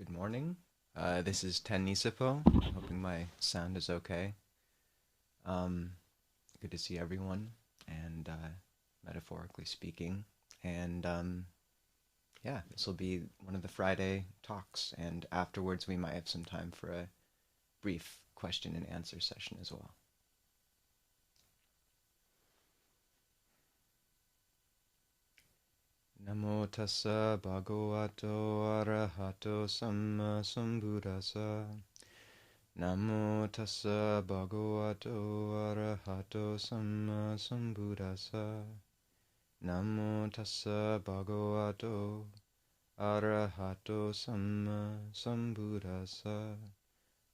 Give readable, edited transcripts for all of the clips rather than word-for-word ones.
Good morning. This is Nisabho. Hoping my sound is okay. Um, Good to see everyone, and metaphorically speaking. And yeah, this will be one of the Friday talks, and afterwards we might have some time for a brief question and answer session as well. Namo tassa bhagavato arahato samma sambuddhassa. Namo tassa bhagavato arahato samma sambuddhassa. Namo tassa bhagavato arahato samma sambuddhassa.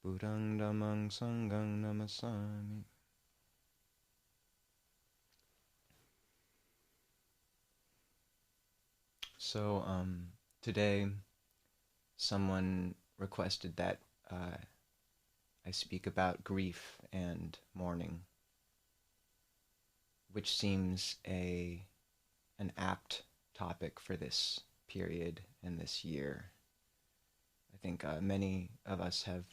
Buddhang dhammang sanghang namasami. So, today someone requested that I speak about grief and mourning, which seems an apt topic for this period and this year. I think many of us have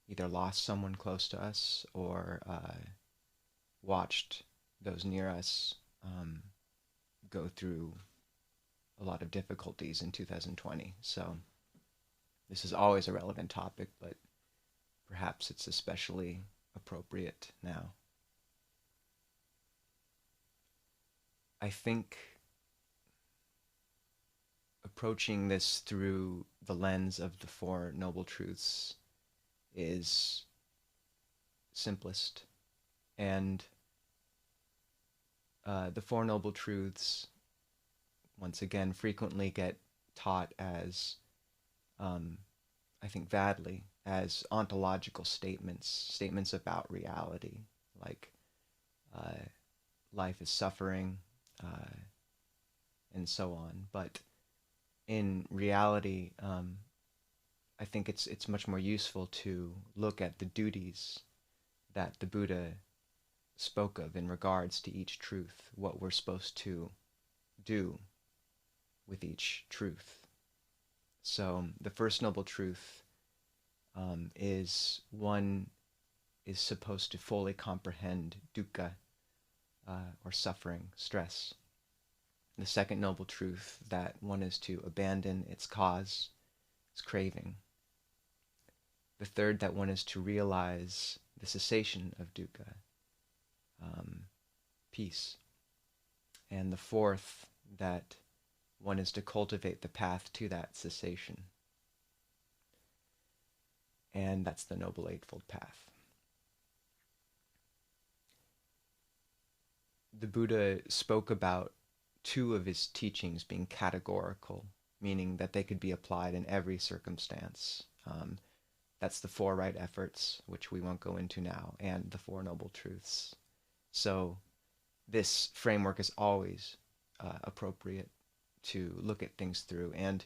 either lost someone close to us or watched those near us go through a lot of difficulties in 2020. So this is always a relevant topic, but perhaps it's especially appropriate now. I think approaching this through the lens of the Four Noble Truths is simplest. And the Four Noble Truths, once again, frequently get taught as, I think badly, as ontological statements about reality, like life is suffering, and so on. But in reality, I think it's much more useful to look at the duties that the Buddha spoke of in regards to each truth, what we're supposed to do with each truth. So the first noble truth is one is supposed to fully comprehend dukkha, or suffering, stress. The second noble truth, that one is to abandon its cause, its craving. The third, that one is to realize the cessation of dukkha, peace. And the fourth, that one is to cultivate the path to that cessation. And that's the Noble Eightfold Path. The Buddha spoke about two of his teachings being categorical, meaning that they could be applied in every circumstance. That's the Four Right Efforts, which we won't go into now, and the Four Noble Truths. So this framework is always appropriate to look at things through. And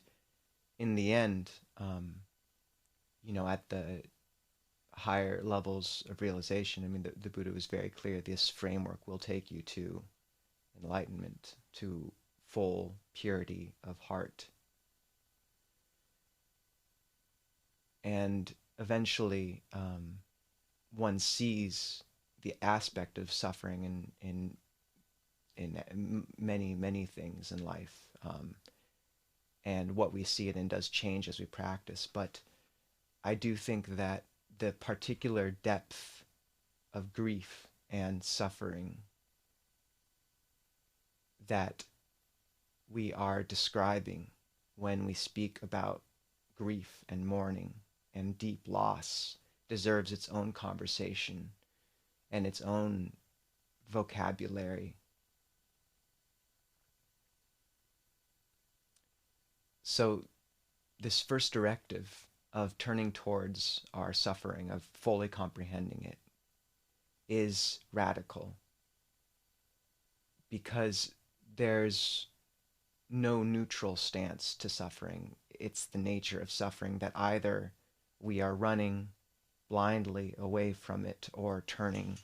in the end, at the higher levels of realization, I mean, the Buddha was very clear, this framework will take you to enlightenment, to full purity of heart. And eventually, one sees the aspect of suffering in many, many things in life. And what we see it in does change as we practice. But I do think that the particular depth of grief and suffering that we are describing when we speak about grief and mourning and deep loss deserves its own conversation and its own vocabulary. So this first directive of turning towards our suffering, of fully comprehending it, is radical, because there's no neutral stance to suffering. It's the nature of suffering that either we are running blindly away from it or turning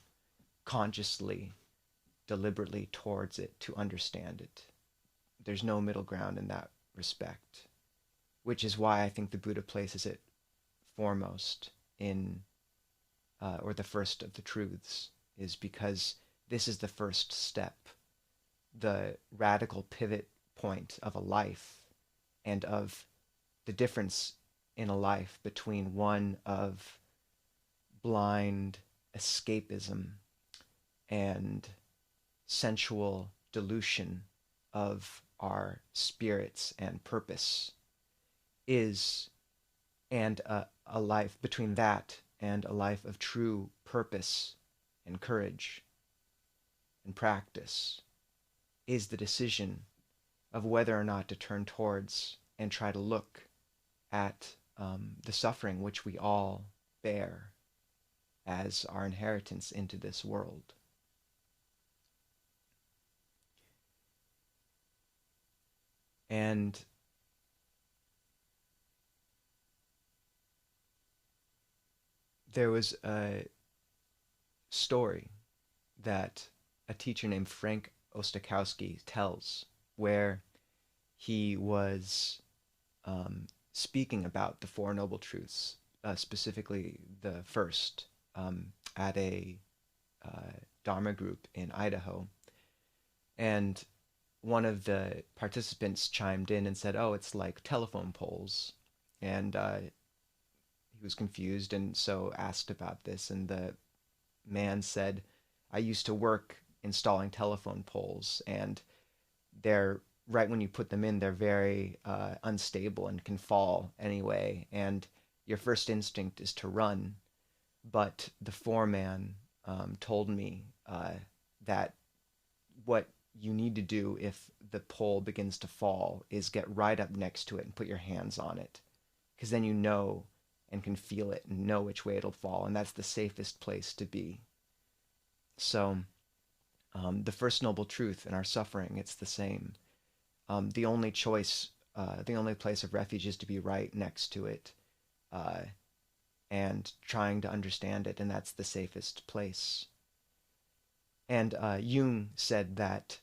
consciously, deliberately towards it to understand it. There's no middle ground in that respect. which is why I think the Buddha places it foremost in, or the first of the truths, is because this is the first step, the radical pivot point of a life, and of the difference in a life between one of blind escapism and sensual dilution of our spirits and purpose is, and a life between that and a life of true purpose and courage and practice is the decision of whether or not to turn towards and try to look at the suffering which we all bear as our inheritance into this world. And there was a story that a teacher named Frank Ostakowski tells, where he was speaking about the Four Noble Truths, specifically the first, at a Dharma group in Idaho. And one of the participants chimed in and said, "Oh, it's like telephone poles." And he was confused and so asked about this. And the man said, "I used to work installing telephone poles, and they're, right when you put them in, they're very unstable and can fall anyway. And your first instinct is to run. But the foreman told me that what you need to do if the pole begins to fall is get right up next to it and put your hands on it, because then you know and can feel it and know which way it'll fall, and that's the safest place to be." So the first noble truth in our suffering, it's the same. The only choice, the only place of refuge is to be right next to it, and trying to understand it, and that's the safest place. And Jung said that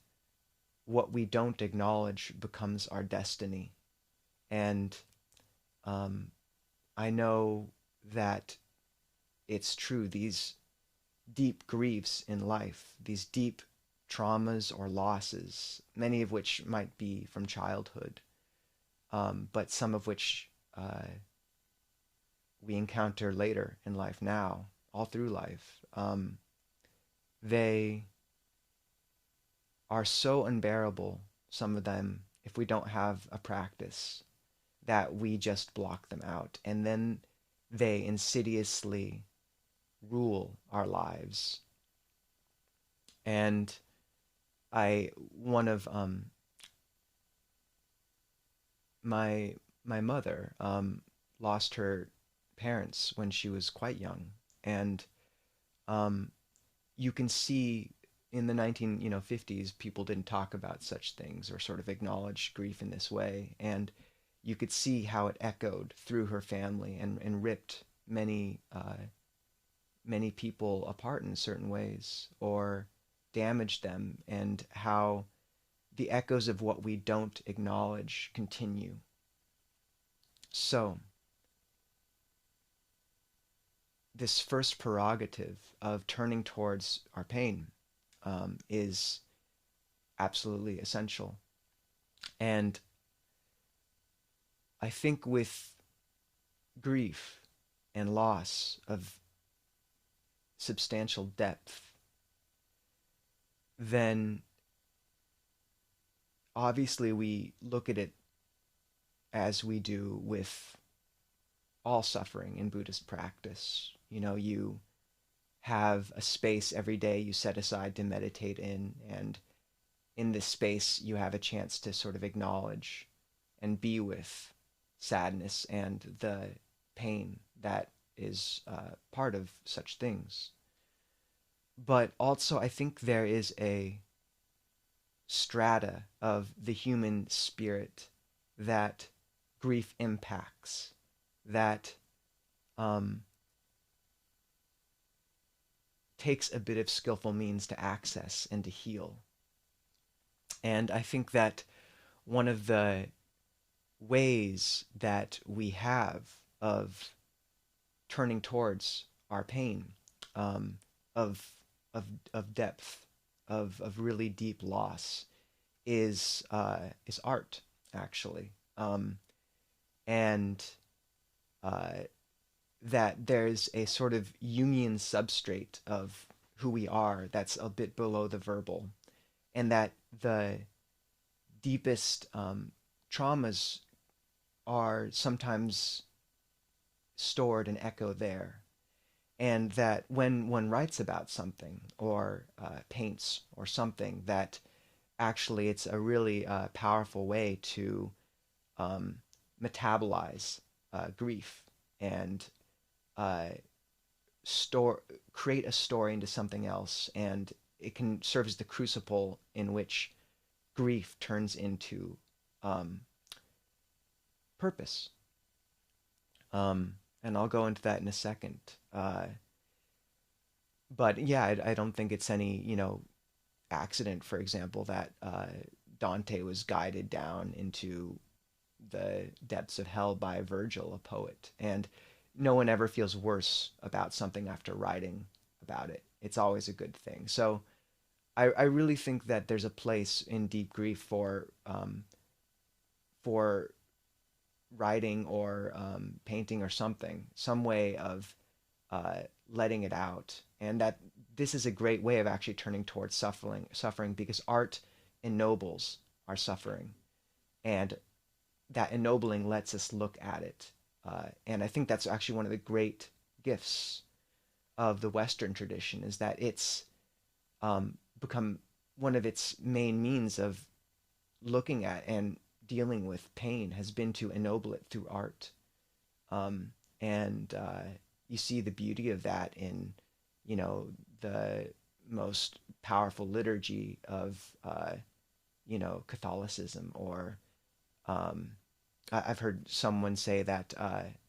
what we don't acknowledge becomes our destiny. And I know that it's true. These deep griefs in life, these deep traumas or losses, many of which might be from childhood, but some of which we encounter later in life now, all through life, they are so unbearable, some of them, if we don't have a practice, that we just block them out. And then they insidiously rule our lives. And one of my mother lost her parents when she was quite young, and you can see in the 1950s people didn't talk about such things or sort of acknowledge grief in this way, and you could see how it echoed through her family and ripped many many people apart in certain ways or damaged them, and how the echoes of what we don't acknowledge continue. So this first prerogative of turning towards our pain is absolutely essential. And I think with grief and loss of substantial depth, then obviously we look at it as we do with all suffering in Buddhist practice. You know, you have a space every day you set aside to meditate in, and in this space you have a chance to sort of acknowledge and be with sadness and the pain that is part of such things. But also I think there is a strata of the human spirit that grief impacts, that takes a bit of skillful means to access and to heal. And I think that one of the ways that we have of turning towards our pain, um, of, of, of depth, of really deep loss, is art, actually. And uh, that there's a sort of Jungian substrate of who we are that's a bit below the verbal, and that the deepest traumas are sometimes stored and echo there. And that when one writes about something or paints or something, that actually it's a really powerful way to um, metabolize grief and uh, store create a story into something else, and it can serve as the crucible in which grief turns into um, purpose. And I'll go into that in a second. But yeah, I don't think it's any, accident, for example, that Dante was guided down into the depths of hell by Virgil, a poet. And no one ever feels worse about something after writing about it. It's always a good thing. So I really think that there's a place in deep grief for writing or painting or something, some way of letting it out, and that this is a great way of actually turning towards suffering because art ennobles our suffering, and that ennobling lets us look at it. And I think that's actually one of the great gifts of the Western tradition is that it's become one of its main means of looking at and dealing with pain has been to ennoble it through art. And you see the beauty of that in, the most powerful liturgy of, Catholicism. Or I've heard someone say that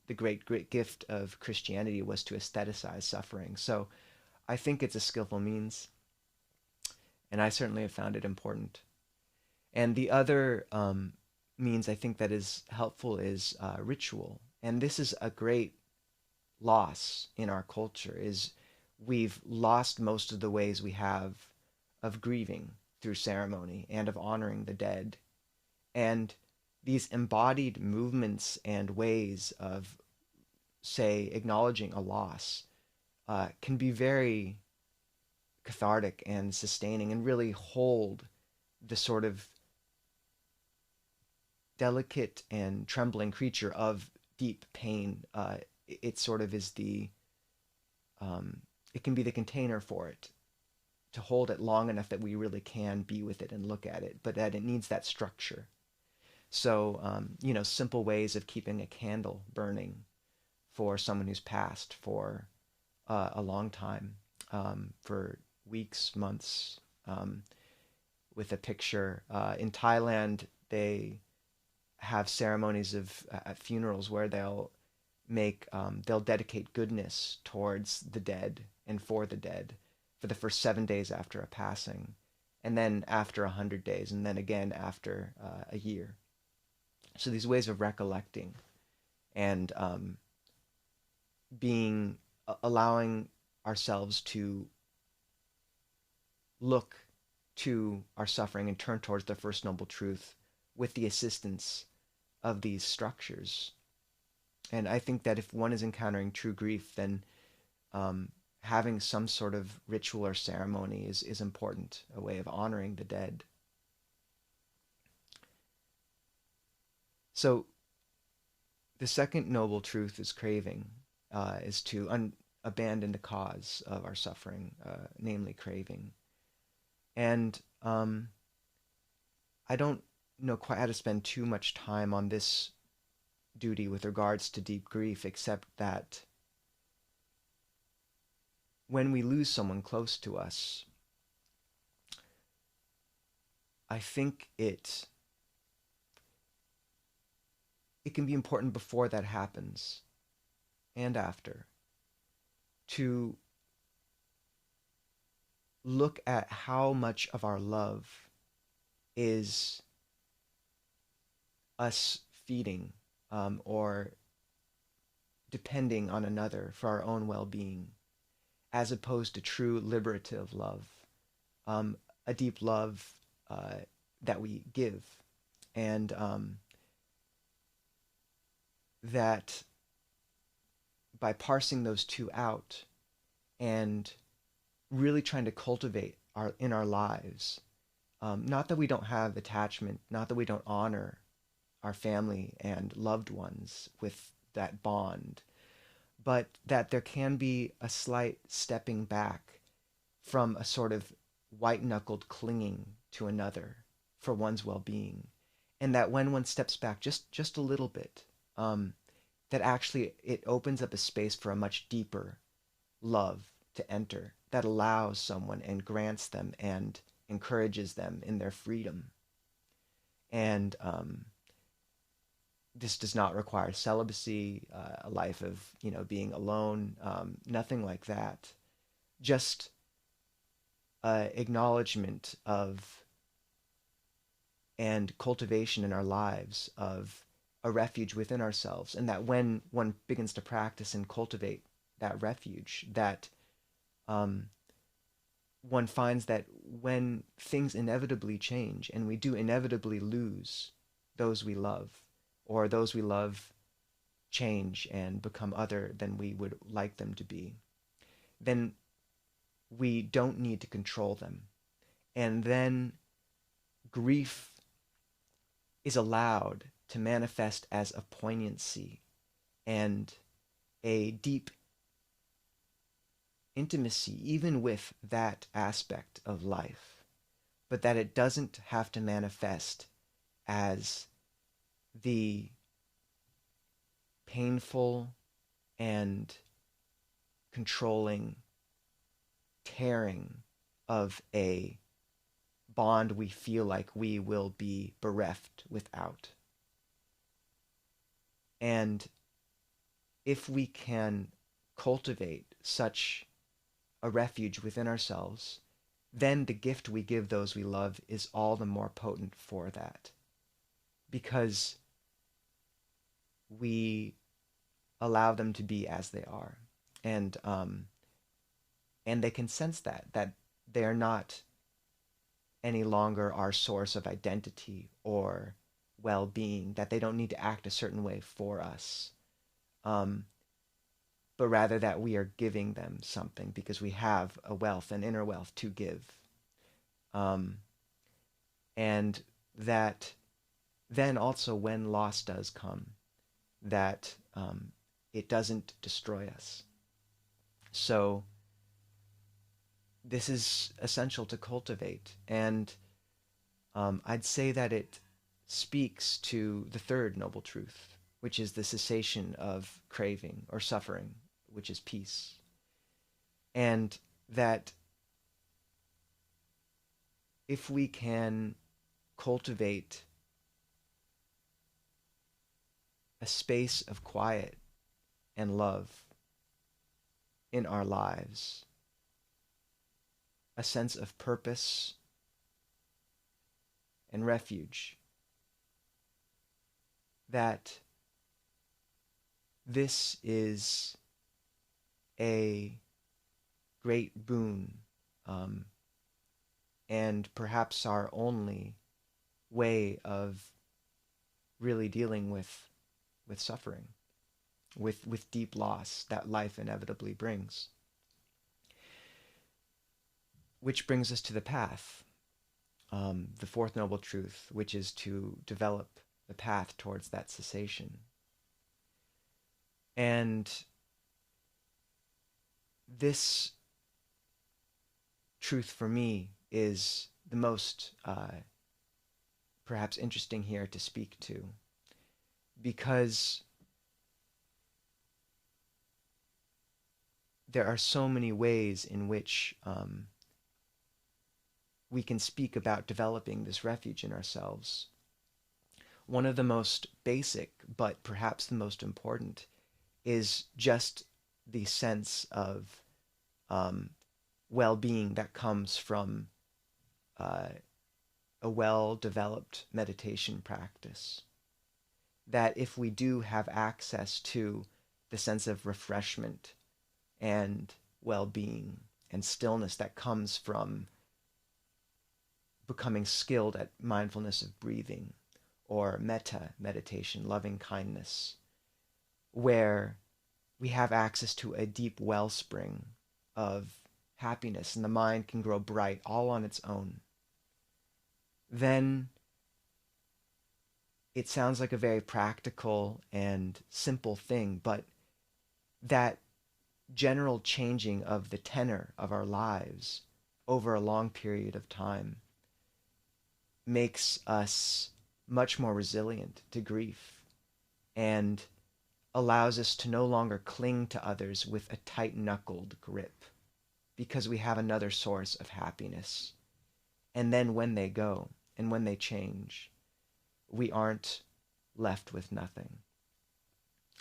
the great gift of Christianity was to aestheticize suffering. So I think it's a skillful means, and I certainly have found it important. And the other means I think that is helpful is ritual. And this is a great loss in our culture, is we've lost most of the ways we have of grieving through ceremony and of honoring the dead. And these embodied movements and ways of, say, acknowledging a loss can be very cathartic and sustaining and really hold the sort of delicate and trembling creature of deep pain. It sort of is it can be the container for it to hold it long enough that we really can be with it and look at it, but that it needs that structure. So, simple ways of keeping a candle burning for someone who's passed for a long time, for weeks, months, with a picture. In Thailand, they have ceremonies of at funerals where they'll dedicate goodness towards the dead and for the dead for the first 7 days after a passing, and then after 100 days, and then again after a year. So these ways of recollecting and allowing ourselves to look to our suffering and turn towards the First Noble Truth with the assistance of these structures. And I think that if one is encountering true grief, then having some sort of ritual or ceremony is important, a way of honoring the dead. So the second noble truth is craving, is to abandon the cause of our suffering, namely craving. And I don't know quite how to spend too much time on this duty with regards to deep grief, except that when we lose someone close to us, I think it can be important before that happens and after to look at how much of our love is us feeding or depending on another for our own well-being, as opposed to true liberative love, a deep love that we give, and that by parsing those two out and really trying to cultivate in our lives, not that we don't have attachment, not that we don't honor our family and loved ones with that bond, but that there can be a slight stepping back from a sort of white-knuckled clinging to another for one's well-being, and that when one steps back just a little bit, that actually it opens up a space for a much deeper love to enter that allows someone and grants them and encourages them in their freedom. And this does not require celibacy, a life of being alone, nothing like that. Just acknowledgement of and cultivation in our lives of a refuge within ourselves, and that when one begins to practice and cultivate that refuge, that one finds that when things inevitably change and we do inevitably lose those we love, or those we love change and become other than we would like them to be, then we don't need to control them. And then grief is allowed to manifest as a poignancy and a deep intimacy, even with that aspect of life, but that it doesn't have to manifest as the painful and controlling tearing of a bond we feel like we will be bereft without. And if we can cultivate such a refuge within ourselves, then the gift we give those we love is all the more potent for that, because we allow them to be as they are, and they can sense that they are not any longer our source of identity or well-being, that they don't need to act a certain way for us, but rather that we are giving them something because we have a wealth, an inner wealth to give. And that then also when loss does come, that it doesn't destroy us. So this is essential to cultivate. And I'd say that it speaks to the third noble truth, which is the cessation of craving or suffering, which is peace. And that if we can cultivate a space of quiet and love in our lives, a sense of purpose and refuge, that this is a great boon, and perhaps our only way of really dealing with suffering, with deep loss that life inevitably brings. Which brings us to the path, the fourth noble truth, which is to develop the path towards that cessation. And this truth for me is the most perhaps interesting here to speak to, because there are so many ways in which we can speak about developing this refuge in ourselves. One of the most basic, but perhaps the most important, is just the sense of well-being that comes from a well-developed meditation practice. that if we do have access to the sense of refreshment and well-being and stillness that comes from becoming skilled at mindfulness of breathing or metta meditation, loving kindness, where we have access to a deep wellspring of happiness and the mind can grow bright all on its own, then it sounds like a very practical and simple thing, but that general changing of the tenor of our lives over a long period of time makes us much more resilient to grief and allows us to no longer cling to others with a tight-knuckled grip because we have another source of happiness. And then when they go and when they change, we aren't left with nothing.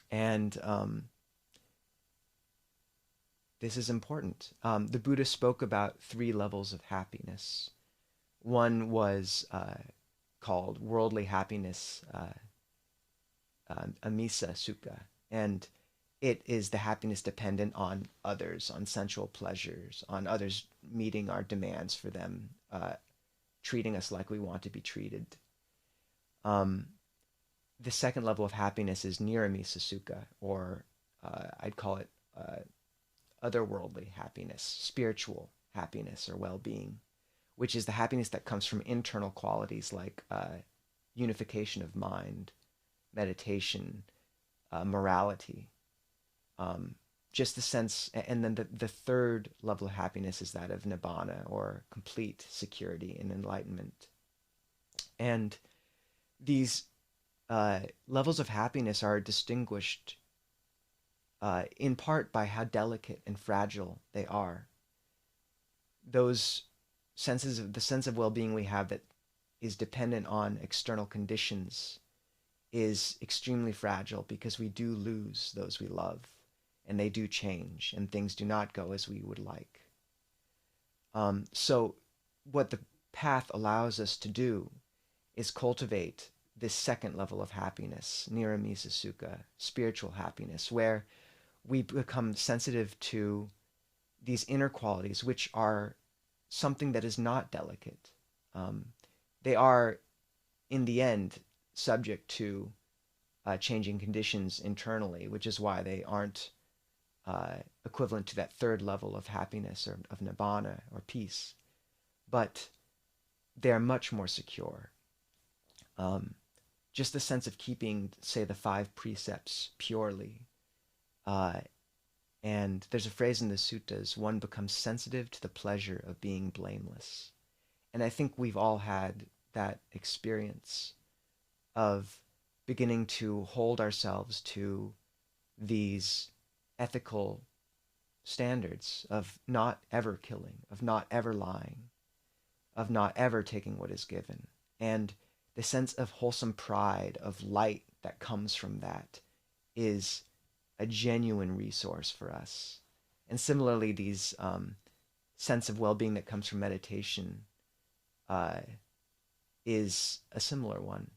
And this is important. The Buddha spoke about 3 levels of happiness. One was called worldly happiness, amisa sukha, and it is the happiness dependent on others, on sensual pleasures, on others meeting our demands for them, treating us like we want to be treated. The second level of happiness is niramisa sukha, or I'd call it otherworldly happiness, spiritual happiness or well-being, which is the happiness that comes from internal qualities like unification of mind, meditation, morality, just the sense. And then the third level of happiness is that of nibbana, or complete security and enlightenment. And these levels of happiness are distinguished in part by how delicate and fragile they are. Those senses of the sense of well-being we have that is dependent on external conditions is extremely fragile because we do lose those we love, and they do change, and things do not go as we would like. So what the path allows us to do is cultivate this second level of happiness, niramisa sukha, spiritual happiness, where we become sensitive to these inner qualities, which are something that is not delicate. They are, in the end, subject to changing conditions internally, which is why they aren't equivalent to that third level of happiness or of nibbana or peace. But they are much more secure. Just the sense of keeping, say, the 5 precepts purely. And there's a phrase in the suttas, one becomes sensitive to the pleasure of being blameless. And I think we've all had that experience of beginning to hold ourselves to these ethical standards of not ever killing, of not ever lying, of not ever taking what is given. And the sense of wholesome pride, of light that comes from that is a genuine resource for us. And similarly, these sense of well-being that comes from meditation is a similar one.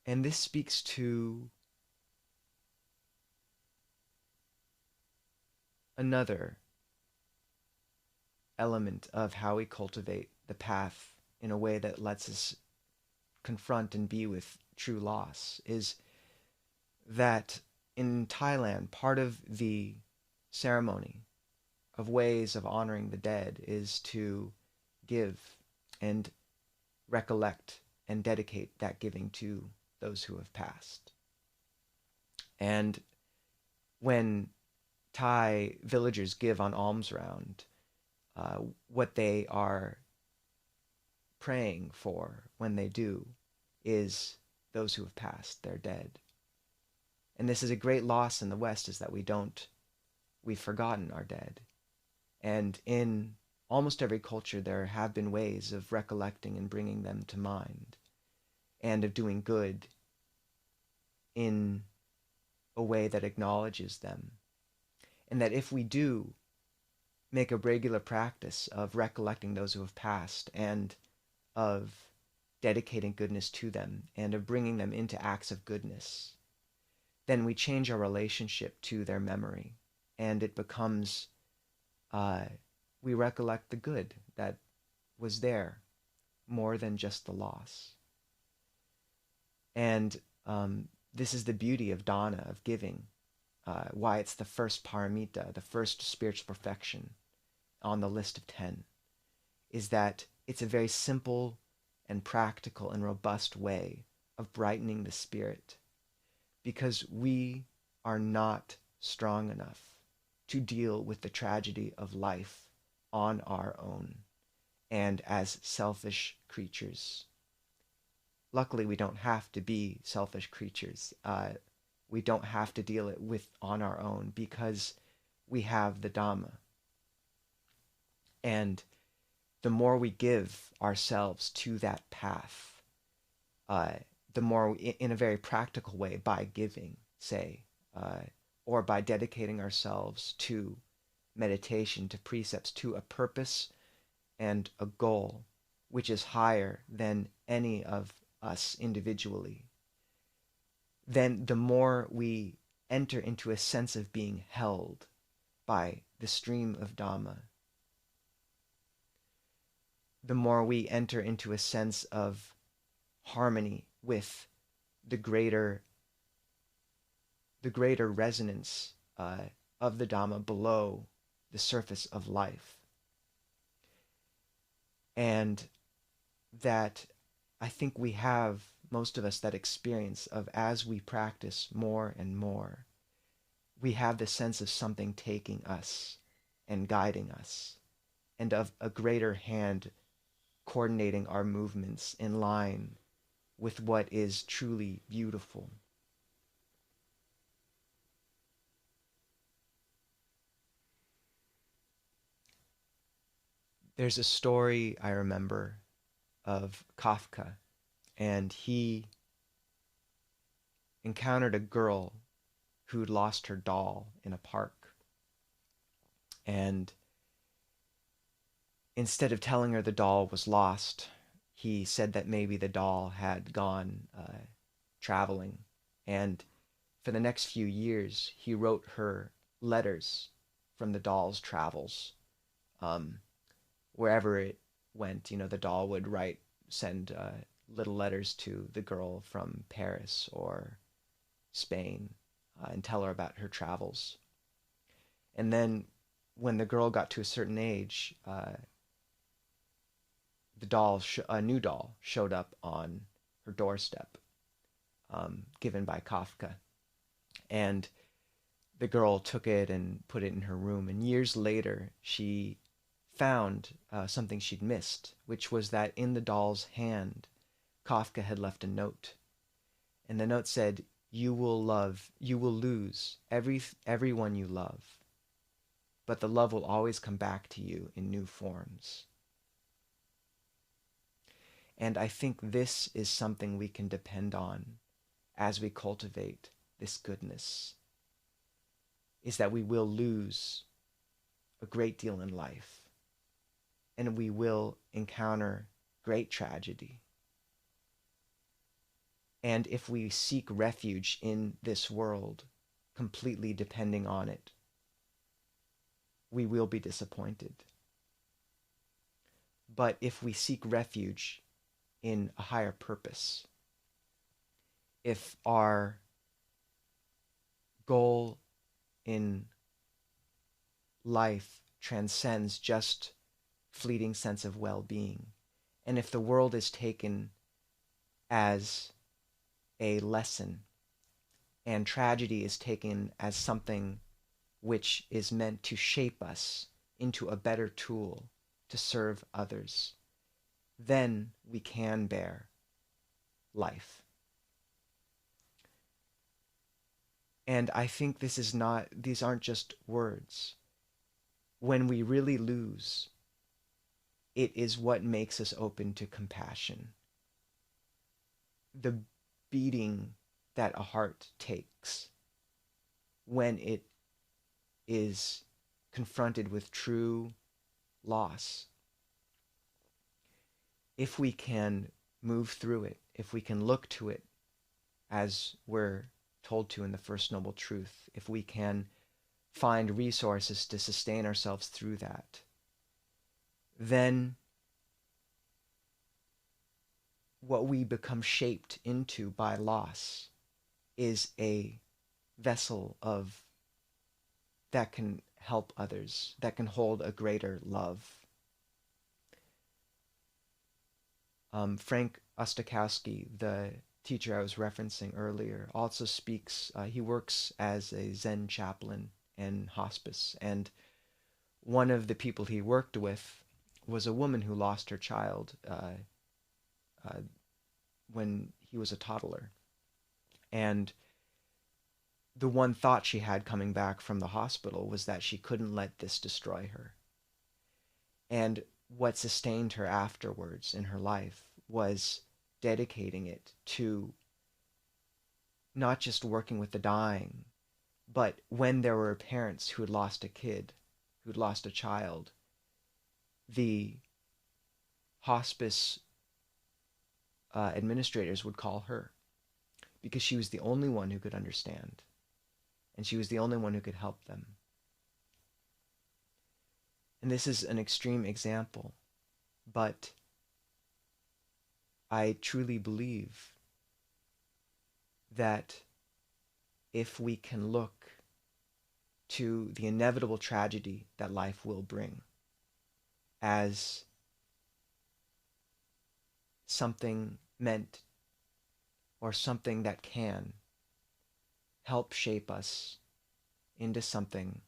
And this speaks to another element of how we cultivate the path in a way that lets us confront and be with true loss, is that in Thailand, part of the ceremony of ways of honoring the dead is to give and recollect and dedicate that giving to those who have passed. And when Thai villagers give on alms round, what they are praying for when they do is those who have passed, they're dead. And this is a great loss in the West, is that we've forgotten our dead. And in almost every culture there have been ways of recollecting and bringing them to mind, and of doing good in a way that acknowledges them. And that if we do make a regular practice of recollecting those who have passed and of dedicating goodness to them and of bringing them into acts of goodness, then we change our relationship to their memory, and it becomes, we recollect the good that was there more than just the loss. And this is the beauty of dana, of giving, why it's the first paramita, the first spiritual perfection on the list of 10, is that it's a very simple and practical and robust way of brightening the spirit, because we are not strong enough to deal with the tragedy of life on our own and as selfish creatures. Luckily, we don't have to be selfish creatures. We don't have to deal it with on our own because we have the Dhamma. And the more we give ourselves to that path, the more, in a very practical way, by giving, say, or by dedicating ourselves to meditation, to precepts, to a purpose and a goal which is higher than any of us individually, then the more we enter into a sense of being held by the stream of Dhamma, the more we enter into a sense of harmony with the greater resonance of the Dhamma below the surface of life. And that I think we have, most of us, that experience of, as we practice more and more, we have the sense of something taking us and guiding us, and of a greater hand coordinating our movements in line with what is truly beautiful. There's a story I remember of Kafka, and he encountered a girl who'd lost her doll in a park. And instead of telling her the doll was lost, he said that maybe the doll had gone traveling. And for the next few years, he wrote her letters from the doll's travels. Wherever it went, the doll would send little letters to the girl from Paris or Spain and tell her about her travels. And then when the girl got to a certain age, a new doll showed up on her doorstep, given by Kafka. And the girl took it and put it in her room. And years later, she found something she'd missed, which was that in the doll's hand, Kafka had left a note. And the note said, you will lose everyone you love, but the love will always come back to you in new forms. And I think this is something we can depend on as we cultivate this goodness, is that we will lose a great deal in life, and we will encounter great tragedy. And if we seek refuge in this world, completely depending on it, we will be disappointed. But if we seek refuge in a higher purpose, if our goal in life transcends just fleeting sense of well-being, and if the world is taken as a lesson and tragedy is taken as something which is meant to shape us into a better tool to serve others, then we can bear life. And I think these aren't just words. When we really lose, it is what makes us open to compassion. The beating that a heart takes when it is confronted with true loss, if we can move through it, if we can look to it as we're told to in the First Noble Truth, if we can find resources to sustain ourselves through that, then what we become shaped into by loss is a vessel of that can help others, that can hold a greater love. Frank Ostakowski, the teacher I was referencing earlier, also speaks, he works as a Zen chaplain in hospice, and one of the people he worked with was a woman who lost her child when he was a toddler. And the one thought she had coming back from the hospital was that she couldn't let this destroy her. And what sustained her afterwards in her life was dedicating it to not just working with the dying, but when there were parents who had lost a kid, who'd lost a child, the hospice administrators would call her because she was the only one who could understand, and she was the only one who could help them. And this is an extreme example, but I truly believe that if we can look to the inevitable tragedy that life will bring as something meant or something that can help shape us into something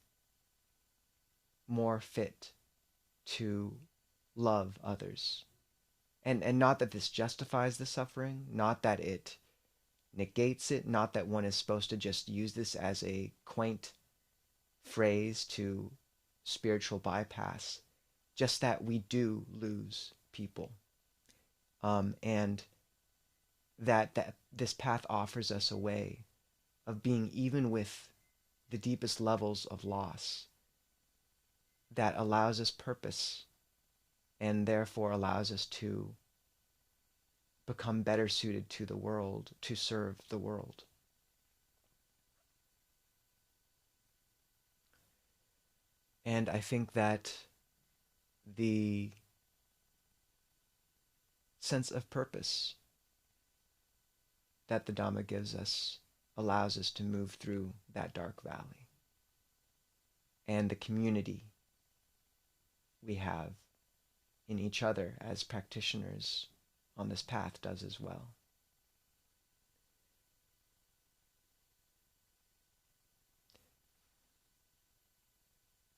more fit to love others. And not that this justifies the suffering, not that it negates it, not that one is supposed to just use this as a quaint phrase to spiritual bypass, just that we do lose people. And that this path offers us a way of being even with the deepest levels of loss that allows us purpose and therefore allows us to become better suited to the world, to serve the world. And I think that the sense of purpose that the Dhamma gives us allows us to move through that dark valley. And the community we have in each other as practitioners on this path does as well.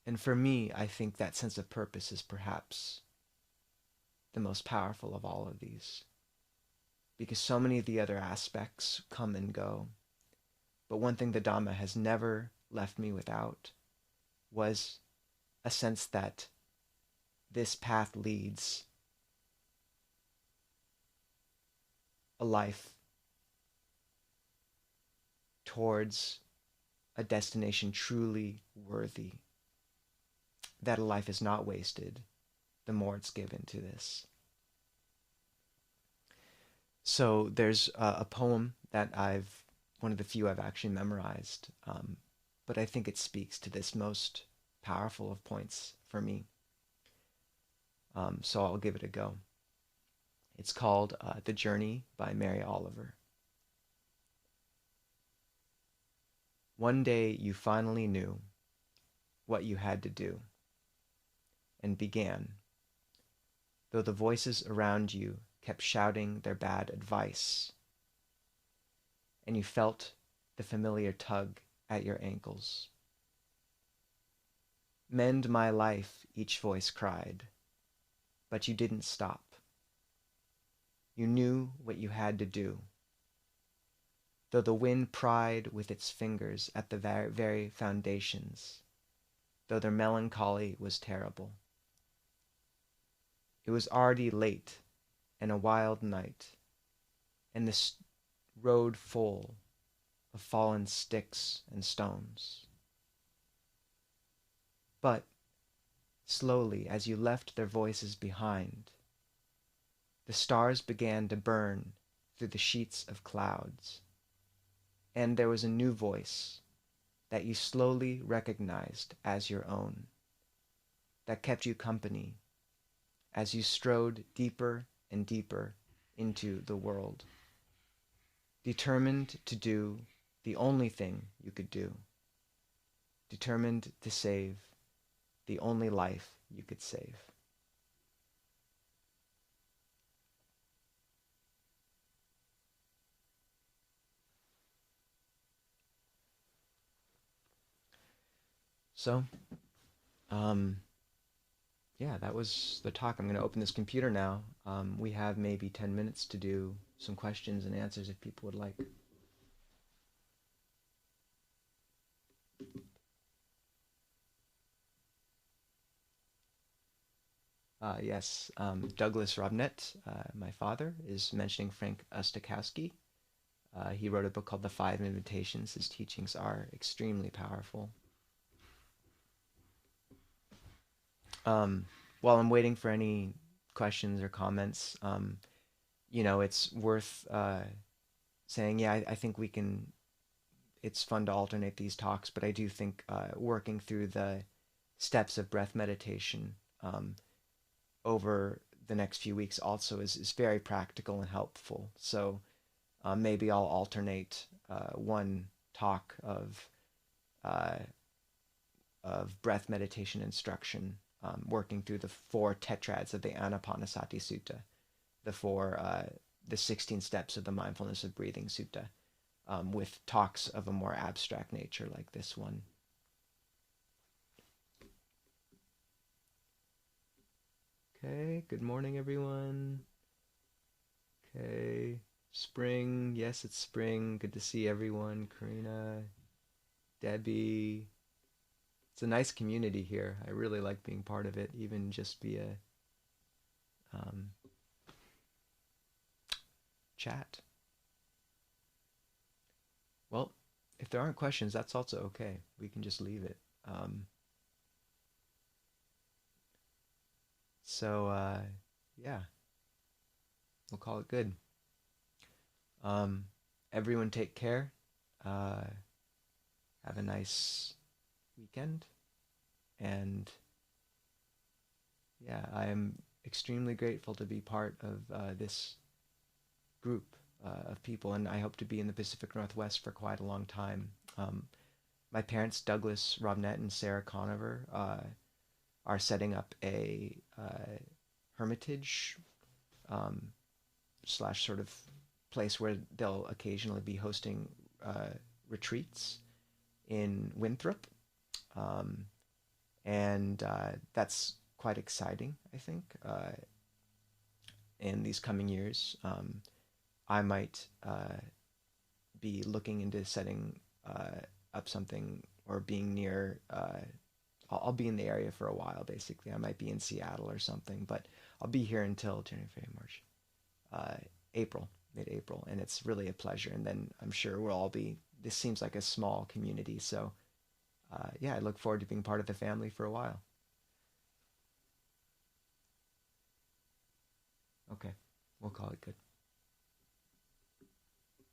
And for me, I think that sense of purpose is perhaps the most powerful of all of these, because so many of the other aspects come and go. But one thing the Dhamma has never left me without was a sense that this path leads a life towards a destination truly worthy, that a life is not wasted the more it's given to this. So there's a poem that one of the few I've actually memorized, but I think it speaks to this most powerful of points for me. So I'll give it a go. It's called The Journey by Mary Oliver. One day you finally knew what you had to do and began, though the voices around you kept shouting their bad advice, and you felt the familiar tug at your ankles. Mend my life, each voice cried, but you didn't stop. You knew what you had to do, though the wind pried with its fingers at the very foundations, though their melancholy was terrible. It was already late and a wild night, and the road full of fallen sticks and stones. But slowly, as you left their voices behind, the stars began to burn through the sheets of clouds, and there was a new voice that you slowly recognized as your own, that kept you company as you strode deeper and deeper into the world, determined to do the only thing you could do, determined to save the only life you could save. So, yeah, that was the talk. I'm going to open this computer now. We have maybe 10 minutes to do some questions and answers if people would like. Yes, Douglas Robnett, my father, is mentioning Frank Ostokowski. He wrote a book called The Five Invitations. His teachings are extremely powerful. While I'm waiting for any questions or comments, it's worth saying, yeah, I think we can, it's fun to alternate these talks, but I do think working through the steps of breath meditation over the next few weeks also is very practical and helpful. So maybe I'll alternate one talk of breath meditation instruction, working through the 4 tetrads of the Anapanasati Sutta, the 16 steps of the Mindfulness of Breathing Sutta, with talks of a more abstract nature like this one. Okay, good morning, everyone. Okay, spring. Yes, it's spring. Good to see everyone. Karina, Debbie. It's a nice community here. I really like being part of it, even just via chat. Well, if there aren't questions, that's also okay. We can just leave it. Yeah, we'll call it good. Everyone take care. Have a nice weekend. And yeah, I am extremely grateful to be part of this group of people, and I hope to be in the Pacific Northwest for quite a long time. My parents, Douglas Robnett and Sarah Conover, are setting up a hermitage slash sort of place where they'll occasionally be hosting retreats in Winthrop. And that's quite exciting, I think. In these coming years, I might be looking into setting up something or being near. I'll be in the area for a while, basically. I might be in Seattle or something, but I'll be here until January, February, March, April, mid-April, and it's really a pleasure. And then I'm sure we'll all be. This seems like a small community, so yeah, I look forward to being part of the family for a while. Okay, we'll call it good.